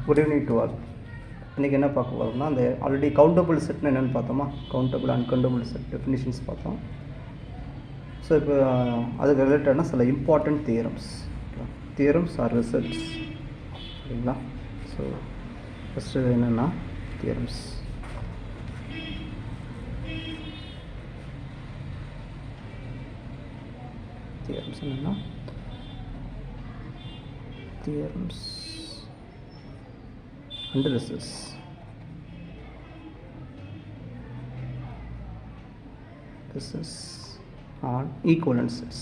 Good evening to all. இன்றைக்கி என்ன பார்க்க போகிறோம்னா, அந்த ஆல்ரெடி கவுண்டபிள் செட்னு என்னென்னு பார்த்தோமா, கவுண்டபிள் அன்கவுண்டபிள் செட் டெஃபினிஷன்ஸ் பார்த்தோம். ஸோ இப்போ அதுக்கு ரிலேட்டடான சில இம்பார்ட்டண்ட் தியரம்ஸ் ஆர் ரிசல்ட்ஸ் சரிங்களா. ஸோ ஃபஸ்ட்டு என்னென்னா தியரம்ஸ். என்னென்னா theorems and results. This is on equivalent sets.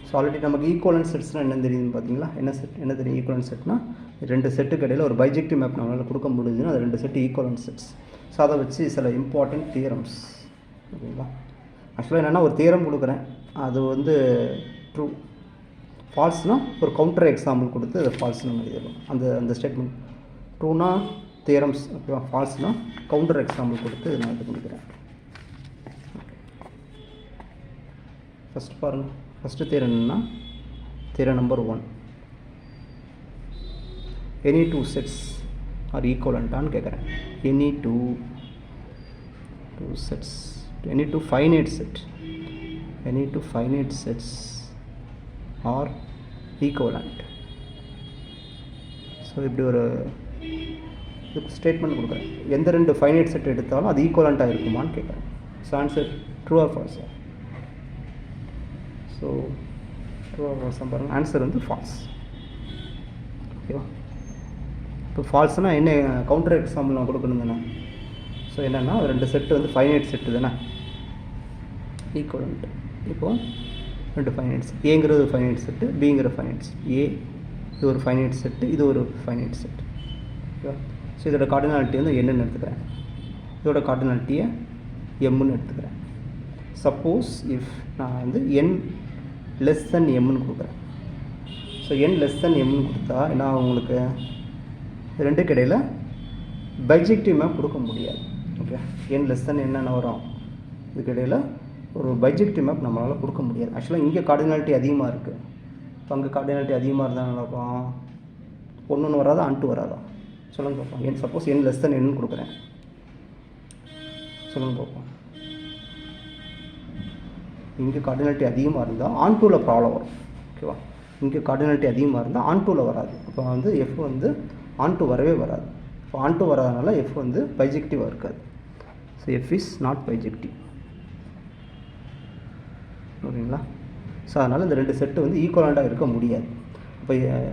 So already நமக்கு ஈக்குவலன்ட் செட்ஸ்னால் என்ன தெரியுதுன்னு பார்த்தீங்களா. என்ன தெரியும் ஈக்குவலன்ட் செட்னா, ரெண்டு செட்டுக்கு இடையில் ஒரு பைஜெக்டிவ் மேப் நம்மளால் கொடுக்க முடியுதுன்னா அது ரெண்டு செட்டு ஈக்குவலன்ட் செட்ஸ். ஸோ அதை வச்சு சில இம்பார்ட்டன்ட் தியரம்ஸ் ஓகேங்களா. ஆக்சுவலாக என்னென்னா, ஒரு தியரம் கொடுக்குறேன், அது வந்து ட்ரூ ஃபால்ஸ்னால் ஒரு கவுண்டர் எக்ஸாம்பிள் கொடுத்து அதை ஃபால்ஸ்னு நம்ம எழுதிடலாம். அந்த ஸ்டேட்மெண்ட் ட்ரூனா தியரம்ஸ் ஓகேவா, ஃபால்ஸ்னால் கவுண்டர் எக்ஸாம்பிள் கொடுத்து நான் இது பண்ணிக்கிறேன். ஃபஸ்ட்டு பாருங்கள், ஃபஸ்ட்டு தியரம் என்னென்னா theorem number 1, any two sets are ஈக்குவலண்ட்டான்னு கேட்குறேன். Any two sets, any two finite sets are equivalent. So இப்படி ஒரு ஸ்டேட்மெண்ட் கொடுக்குறேன். எந்த ரெண்டு ஃபைனைட் செட் எடுத்தாலும் அது ஈக்குவலண்ட்டாக இருக்குமான்னு கேட்குறேன். So answer true or false. So true or false பாருங்கள், ஆன்சர் வந்து ஃபால்ஸ் ஓகேவா. இப்போ ஃபால்ஸ்னால் என்ன கவுண்டர் எக்ஸாம்பிள் நான் கொடுக்கணும் தானே. ஸோ என்னென்னா, ரெண்டு செட்டு வந்து ஃபைனைட் செட்டு தானே, ஈக்குவலண்ட். இப்போது ரெண்டு ஃபைனைட் செட், ஏங்கிறது ஒரு ஃபைனைட் செட்டு, பிங்கிற ஃபைனைட் செட். ஏ இது ஒரு ஃபைனைட் செட்டு, இது ஒரு ஃபைனைட் செட் ஓகேவா. ஸோ இதோட கார்டினாலிட்டி வந்து என்னன்னு எடுத்துக்கிறேன், இதோட கார்டினாலிட்டியை எம்முன்னு எடுத்துக்கிறேன். சப்போஸ் இஃப் நான் வந்து n லெஸ் தென் எம்முன்னு கொடுக்குறேன். ஸோ n லெஸ் தென் எம்முன்னு கொடுத்தா என்ன உங்களுக்கு ரெண்டுக்கு இடையில் பைஜெக்டிவ் மேப் கொடுக்க முடியாது ஓகே. n லெஸ் தென் என்னென்ன வரும், இதுக்கு இடையில் ஒரு பைஜெக்டிவ் மேப் நம்மளால் கொடுக்க முடியாது. ஆக்சுவலாக இங்கே கார்டினாலிட்டி அதிகமாக இருக்குது, இப்போ அங்கே கார்டினாலிட்டி அதிகமாக இருந்தால் நல்லாயிருக்கும். ஒன்று வராதா, அன்ட்டு வராதா சொல்லுங்கள் பார்ப்போம். என் சப்போஸ் n லெஸ் தென் என்னன்னு கொடுக்குறேன், சொல்லுங்கள் பார்ப்போம். இங்கே கார்டினாலிட்டி அதிகமாக இருந்தால் ஆன்டூவில் ப்ராப்ளம் வரும் ஓகேவா. இங்கே கார்டினாலிட்டி அதிகமாக இருந்தால் ஆன்டூவில் வராது. இப்போ வந்து எஃப் வந்து ஆன்டூ வரவே வராது. இப்போ ஆன்டூ வராதனால எஃப் வந்து பைஜெக்டிவாக இருக்காது. So F is not bijective ஓகேங்களா. ஸோ அதனால் இந்த ரெண்டு செட்டு வந்து ஈக்குவலண்ட்டாக இருக்க முடியாது.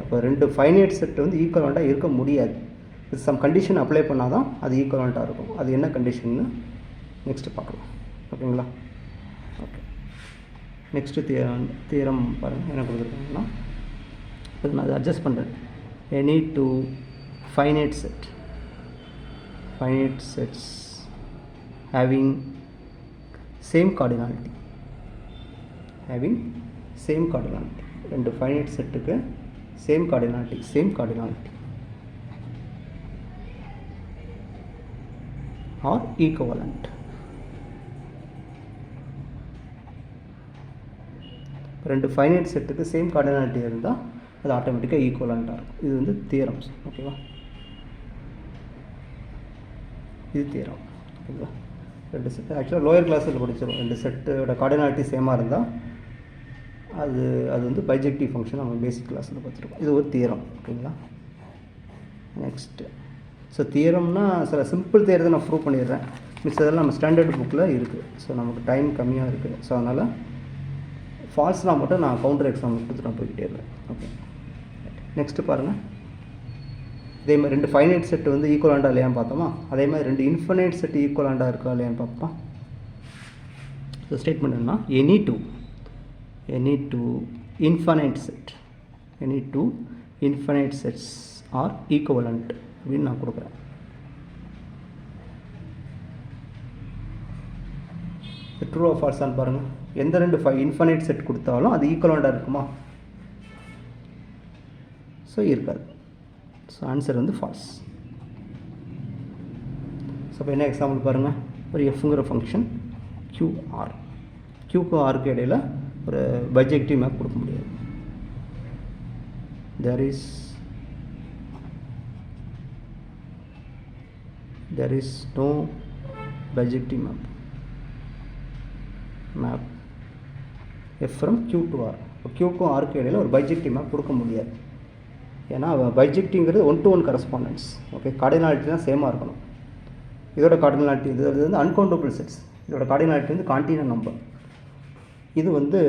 இப்போ ரெண்டு ஃபைனைட் செட்டு வந்து ஈக்குவலண்ட்டாக இருக்க முடியாது. இது சம் கண்டிஷன் அப்ளை பண்ணால் தான் அது ஈக்குவலண்ட்டாக இருக்கும். அது என்ன கண்டிஷன்னு நெக்ஸ்ட்டு பார்க்கலாம் ஓகேங்களா. ஓகே, நெக்ஸ்ட்டு தியரம் பாருங்கள் என்ன கொடுத்துருக்காங்கன்னா, இப்போ நான் அதை அட்ஜஸ்ட் பண்ணுறேன். Any two finite sets having same cardinality, ரெண்டு ஃபைனைட் செட்டுக்கு சேம் கார்டினாலிட்டி ஆர் ஈக்குவலண்ட். ரெண்டு ஃபைனைட் செட்டுக்கு சேம் கார்டினாலிட்டி இருந்தால் அது ஆட்டோமேட்டிக்காக ஈக்குவலண்ட்டாக இருக்கும். இது வந்து தியரம்ஸ் ஓகேவா. இது தியரம் ஓகேங்களா. ரெண்டு செட்டு ஆக்சுவலாக லோயர் கிளாஸில் படிச்சிடும். ரெண்டு செட்டோட கார்டினாலிட்டி சேமாக இருந்தால் அது வந்து பைஜெக்டிவ் ஃபங்க்ஷன் நம்ம பேசிக் கிளாஸில் பார்த்துருக்கோம். இது ஒரு தியரம் ஓகேங்களா. நெக்ஸ்ட்டு ஸோ தியரம்னா சில சிம்பிள் தியரத்தை நான் ப்ரூவ் பண்ணிடுறேன். மிஸ் அதெல்லாம் நம்ம ஸ்டாண்டர்ட் புக்கில் இருக்குது. ஸோ நமக்கு டைம் கம்மியாக இருக்குது. ஸோ அதனால் ஃபால்ஸ்னால் மட்டும் நான் கவுண்டர் எக்ஸாம்பிள் கொடுத்து நான் போய்கிட்டே இருக்கேன் ஓகே. நெக்ஸ்ட்டு பாருங்கள், இதே மாதிரி ரெண்டு ஃபைனைட் செட்டு வந்து ஈக்குவலாண்டாக இல்லையான்னு பார்த்தோமா, அதே மாதிரி ரெண்டு இன்ஃபைனைட் செட்டு ஈக்குவலாண்டாக இருக்கா இல்லையான்னு பார்ப்போம். ஸோ ஸ்டேட்மெண்ட் என்னன்னா, any two infinite sets are equivalent அப்படின்னு நான் கொடுக்குறேன். ட்ரூ ஆர் ஃபால்ஸான்னு பாருங்கள். எந்த ரெண்டு இன்ஃபைனைட் செட் கொடுத்தாலும் அது ஈக்குவலாண்டாக இருக்குமா? ஸோ இருக்காது. ஸோ ஆன்சர் வந்து ஃபால்ஸ். ஸோ இப்போ என்ன எக்ஸாம்பிள் பாருங்கள், ஒரு எஃப்ங்கிற ஃபங்க்ஷன் கியூஆர், கியூக்கும் ஆருக்கு இடையில் ஒரு பைஜெக்டிவ் மேப் கொடுக்க முடியாது. there is no bijective map f from q to r. q-க்கும் r-க்கும் இடையில் ஒரு பைஜெக்டிவ் மேப் கொடுக்க முடியாது. ஏன்னா பைஜெக்டிங்கிறது 1-to-1 கரஸ்பாண்டன்ஸ். ஓகே, கார்டினாலிட்டி தான் சேமாக இருக்கணும். இதோட கார்டினாலிட்டி இது வந்து அன்கவுண்டபிள் செட்ஸ். இதோட கார்டினாலிட்டி வந்து கான்டினல் நம்பர். இது வந்து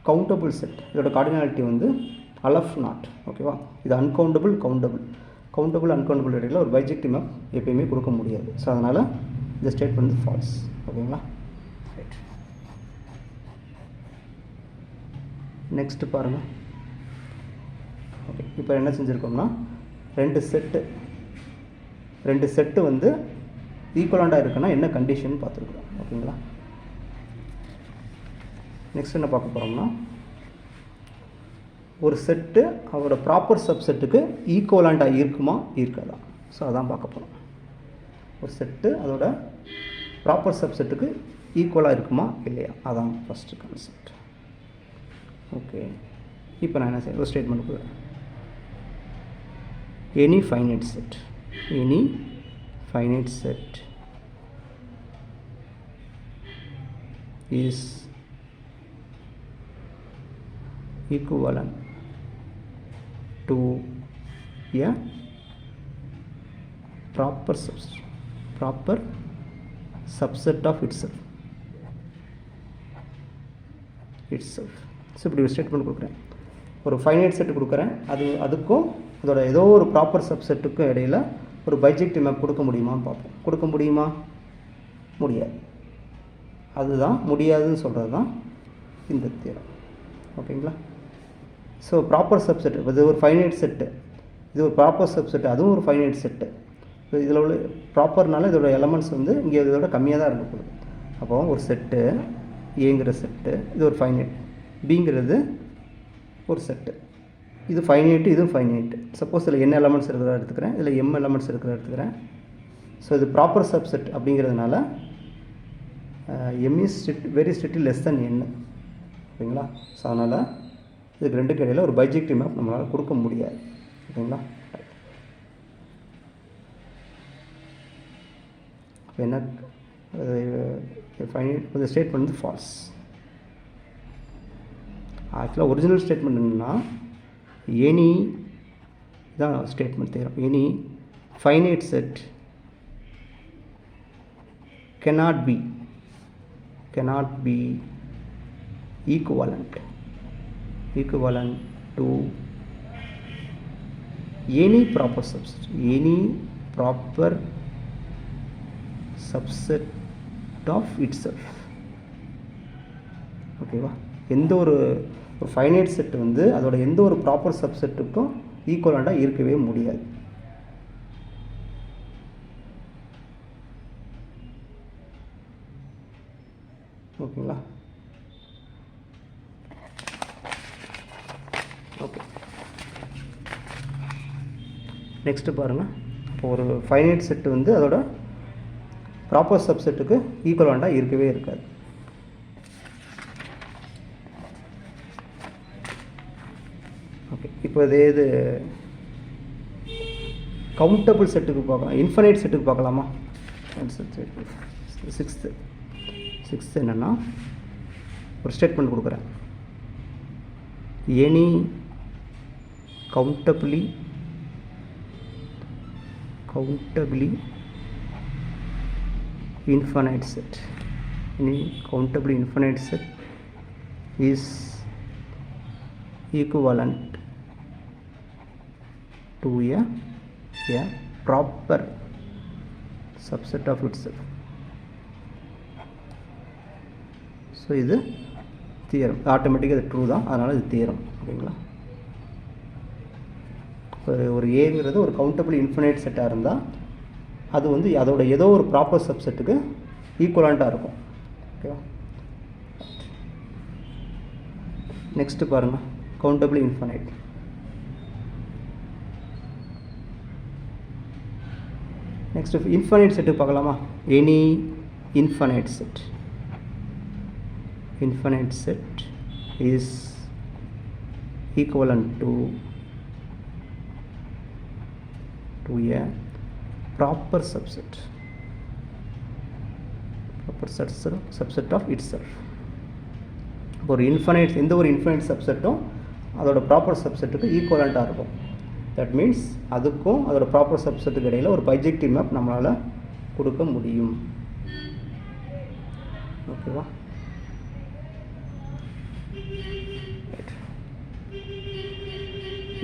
கவுண்டபிள் செட். இதோட கார்டினாலிட்டி வந்து அலஃப் நாட். ஓகேவா, இது அன்கவுண்டபிள் கவுண்டபிள் அன்கவுண்டபிள் இடையில் ஒரு பைஜெக்டிவ் மேப் எப்பயுமே கொடுக்க முடியாது. ஸோ அதனால் இந்த ஸ்டேட்மெண்ட் வந்து ஃபால்ஸ். ஓகேங்களா, ரைட். நெக்ஸ்ட்டு பாருங்கள். ஓகே, இப்போ என்ன செஞ்சுருக்கோம்னா ரெண்டு செட்டு வந்து ஈக்குவலாண்டாக இருக்குன்னா என்ன கண்டிஷன் பார்த்துருக்குறோம். ஓகேங்களா, நெக்ஸ்ட் என்ன பார்க்க போகிறோம்னா ஒரு செட்டு அவரோட ப்ராப்பர் சப்செட்டுக்கு ஈக்குவலாண்டாக இருக்குமா இருக்காதா. ஸோ அதான் பார்க்க போகிறோம். ஒரு செட்டு அதோட ப்ராப்பர் சப்செட்டுக்கு ஈக்குவலாக இருக்குமா இல்லையா, அதான் ஃபஸ்ட்டு கான்செப்ட். ஓகே, இப்போ நான் என்ன செய்ய ஒரு ஸ்டேட்மெண்ட் கொடுக்குறேன். Any finite set is equivalent to a proper subset of itself. So இப்படி ஒரு ஸ்டேட்மெண்ட் கொடுக்குறேன். ஒரு ஃபைனைட் செட்டு கொடுக்குறேன். அதுக்கும் அதோட ஏதோ ஒரு ப்ராப்பர் சப்செட்டுக்கும் இடையில் ஒரு பைஜெக்டிவ் மேப் கொடுக்க முடியுமான்னு பார்ப்போம். கொடுக்க முடியுமா? முடியாது. அதுதான் முடியாதுன்னு சொல்கிறது தான் இந்த தியரம். ஓகேங்களா, ஸோ ப்ராப்பர் சப்செட் இது ஒரு ஃபைனைட் செட்டு, இது ஒரு ப்ராப்பர் சப்செட்டு, அதுவும் ஒரு ஃபைனைட் செட்டு. ஸோ இதில் உள்ள ப்ராப்பர்னால இதோட எலமெண்ட்ஸ் வந்து இங்கே இதோட கம்மியாக தான் இருக்கக்கூடாது. அப்போ ஒரு செட்டு ஏங்கிற செட்டு, இது ஒரு ஃபைனைட். பிங்கிறது ஒரு செட்டு, இது ஃபைனைட்டு, இதுவும் ஃபைனைட்டு. சப்போஸ் இதில் n எலமெண்ட்ஸ் இருக்கிறத எடுத்துக்கிறேன், இதில் m எலமெண்ட்ஸ் இருக்கிறத எடுத்துக்கிறேன். ஸோ இது ப்ராப்பர் சப்செட் அப்படிங்கிறதுனால m is very strictly less than n. ஓகேங்களா, ஸோ அதனால் இதுக்கு ரெண்டுக்கு இடையில் ஒரு பைஜெக்டிவ் மேப் நம்மளால் கொடுக்க முடியாது. ஓகேங்களா, என்ன ஃபைனைட் ஸ்டேட்மெண்ட் வந்து ஃபால்ஸ். ஆக்சுவலாக ஒரிஜினல் ஸ்டேட்மெண்ட் என்னென்னா எனி தான் ஸ்டேட்மெண்ட் தெரியும். Any finite set cannot be equivalent to any proper subset of itself. ஓகேவா, எந்த ஒரு ஃபைனைட் செட் வந்து அதோட எந்த ஒரு ப்ராப்பர் சப்செட்டுக்கும் ஈக்குவலாண்டாக இருக்கவே முடியாது. ஓகேங்களா, ஓகே. நெக்ஸ்ட்டு பாருங்கள். இப்போ ஒரு ஃபைனைட் செட்டு வந்து அதோட ப்ராப்பர் சப்செட்டுக்கு ஈக்குவலாண்டாக இருக்கவே இருக்காது. ஓகே, இப்போ இது கவுண்டபிள் செட்டுக்கு பார்க்கலாம், இன்ஃபைனைட் செட்டுக்கு பார்க்கலாமா? சிக்ஸ்த்து என்னென்னா ஒரு ஸ்டேட்மெண்ட் கொடுக்குறேன். Any countably infinite set, any countably infinite set is equivalent to a proper subset of itself. So இது தியரம். ஆட்டோமேட்டிக்காக இது ட்ரூ தான், அதனால் இது தியரம். ஓகேங்களா, ஒரு ஏங்கிறது ஒரு கவுண்டபிள் இன்ஃபினைட் செட்டாக இருந்தால் அது வந்து அதோட ஏதோ ஒரு ப்ராப்பர் சப்செட்டுக்கு ஈக்குவலாண்ட்டாக இருக்கும். ஓகேவா, நெக்ஸ்ட்டு பாருங்கள். Countable infinite. நெக்ஸ்ட்டு இன்ஃபினைட் செட்டுக்கு பார்க்கலாமா? Any infinite set is equivalent to a proper subset of itself. ஒரு இன்ஃபைனைட் எந்த ஒரு இன்ஃபைனைட் சப்செட்டும் அதோட ப்ராப்பர் சப்செட்டுக்கு ஈக்குவலண்ட்டாக இருக்கும். தட் மீன்ஸ் அதுக்கும் அதோட ப்ராப்பர் சப்செட்டுக்கு இடையில் ஒரு பைஜெக்டிவ் மேப் நம்மளால் கொடுக்க முடியும். ஓகேவா?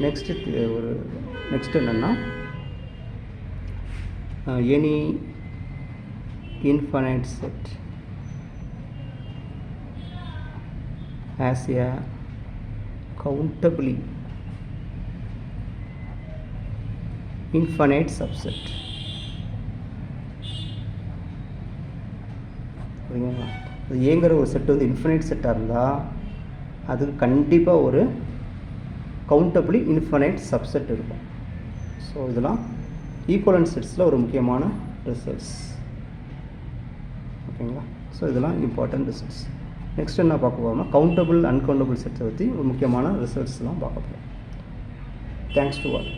நெக்ஸ்ட் என்னென்னா any infinite set has a countably infinite subset. புரியுங்களா? அது ஏங்கிற ஒரு செட் வந்து இன்ஃபினைட் செட்டாக இருந்தால் அதுக்கு கண்டிப்பாக ஒரு கவுண்டபிளி இன்ஃபினைட் சப்செட் இருக்கும். ஸோ இதெல்லாம் ஈக்குவலன்ட் செட்ஸில் ஒரு முக்கியமான ரிசல்ட்ஸ். ஓகேங்களா? ஸோ இதெல்லாம் இம்பார்ட்டன்ட் ரிசல்ட்ஸ். நெக்ஸ்ட் என்ன பார்க்க போகிறோம்னா கவுண்டபிள் அன்கவுண்டபிள் செட்ஸை பற்றி ஒரு முக்கியமான ரிசல்ட்ஸ்லாம் பார்க்க போகிறோம். Thanks to all.